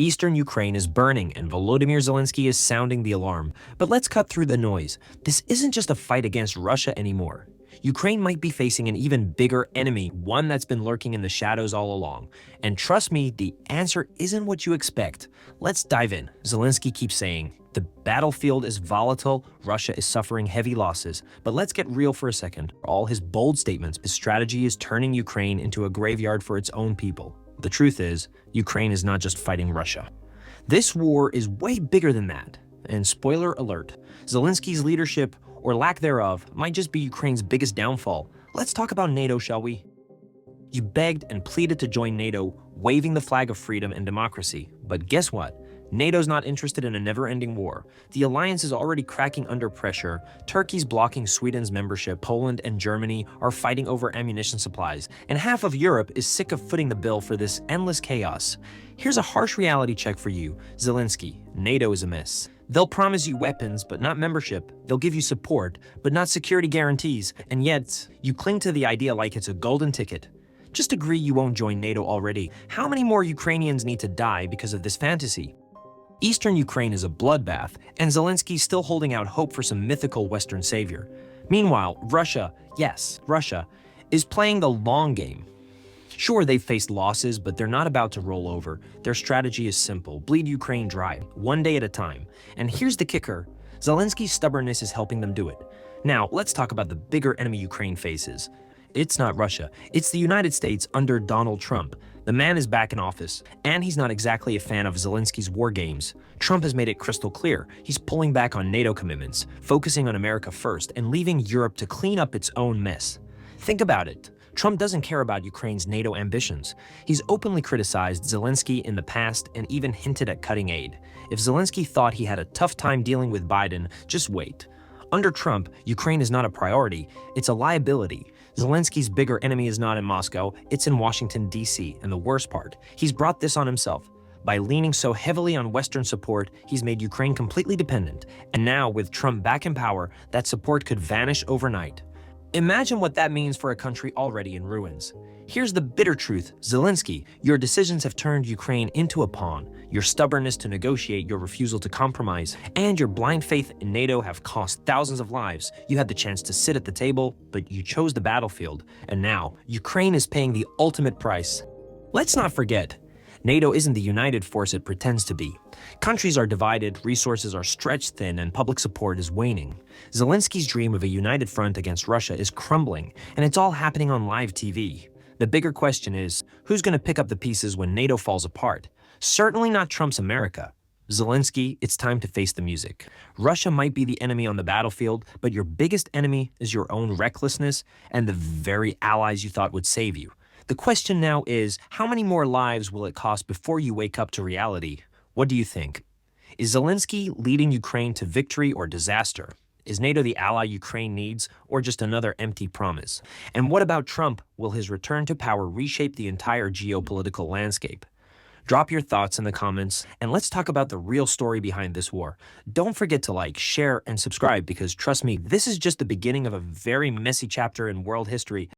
Eastern Ukraine is burning and Volodymyr Zelenskyy is sounding the alarm. But let's cut through the noise. This isn't just a fight against Russia anymore. Ukraine might be facing an even bigger enemy, one that's been lurking in the shadows all along. And trust me, the answer isn't what you expect. Let's dive in. Zelenskyy keeps saying, the battlefield is volatile, Russia is suffering heavy losses. But let's get real for a second. For all his bold statements, his strategy is turning Ukraine into a graveyard for its own people. The truth is, Ukraine is not just fighting Russia. This war is way bigger than that. And spoiler alert, Zelensky's leadership, or lack thereof, might just be Ukraine's biggest downfall. Let's talk about NATO, shall we? You begged and pleaded to join NATO, waving the flag of freedom and democracy. But guess what? NATO's not interested in a never-ending war. The alliance is already cracking under pressure. Turkey's blocking Sweden's membership. Poland and Germany are fighting over ammunition supplies. And half of Europe is sick of footing the bill for this endless chaos. Here's a harsh reality check for you, Zelenskyy. NATO is a mess. They'll promise you weapons, but not membership. They'll give you support, but not security guarantees. And yet, you cling to the idea like it's a golden ticket. Just agree you won't join NATO already. How many more Ukrainians need to die because of this fantasy? Eastern Ukraine is a bloodbath, and Zelensky's still holding out hope for some mythical Western savior. Meanwhile, Russia, yes, Russia, is playing the long game. Sure, they've faced losses, but they're not about to roll over. Their strategy is simple: bleed Ukraine dry, one day at a time. And here's the kicker: Zelensky's stubbornness is helping them do it. Now, let's talk about the bigger enemy Ukraine faces. It's not Russia, it's the United States under Donald Trump. The man is back in office, and he's not exactly a fan of Zelensky's war games. Trump has made it crystal clear he's pulling back on NATO commitments, focusing on America first, and leaving Europe to clean up its own mess. Think about it. Trump doesn't care about Ukraine's NATO ambitions. He's openly criticized Zelenskyy in the past and even hinted at cutting aid. If Zelenskyy thought he had a tough time dealing with Biden, just wait. Under Trump, Ukraine is not a priority, it's a liability. Zelensky's bigger enemy is not in Moscow, it's in Washington, D.C., and the worst part, he's brought this on himself. By leaning so heavily on Western support, he's made Ukraine completely dependent. And now, with Trump back in power, that support could vanish overnight. Imagine what that means for a country already in ruins. Here's the bitter truth: Zelenskyy, your decisions have turned Ukraine into a pawn. Your stubbornness to negotiate, your refusal to compromise, and your blind faith in NATO have cost thousands of lives. You had the chance to sit at the table, but you chose the battlefield. And now, Ukraine is paying the ultimate price. Let's not forget, NATO isn't the united force it pretends to be. Countries are divided, resources are stretched thin, and public support is waning. Zelensky's dream of a united front against Russia is crumbling, and it's all happening on live TV. The bigger question is, who's going to pick up the pieces when NATO falls apart? Certainly not Trump's America. Zelenskyy, it's time to face the music. Russia might be the enemy on the battlefield, but your biggest enemy is your own recklessness and the very allies you thought would save you. The question now is, how many more lives will it cost before you wake up to reality? What do you think? Is Zelenskyy leading Ukraine to victory or disaster? Is NATO the ally Ukraine needs, or just another empty promise? And what about Trump? Will his return to power reshape the entire geopolitical landscape? Drop your thoughts in the comments, and let's talk about the real story behind this war. Don't forget to like, share, and subscribe, because trust me, this is just the beginning of a very messy chapter in world history.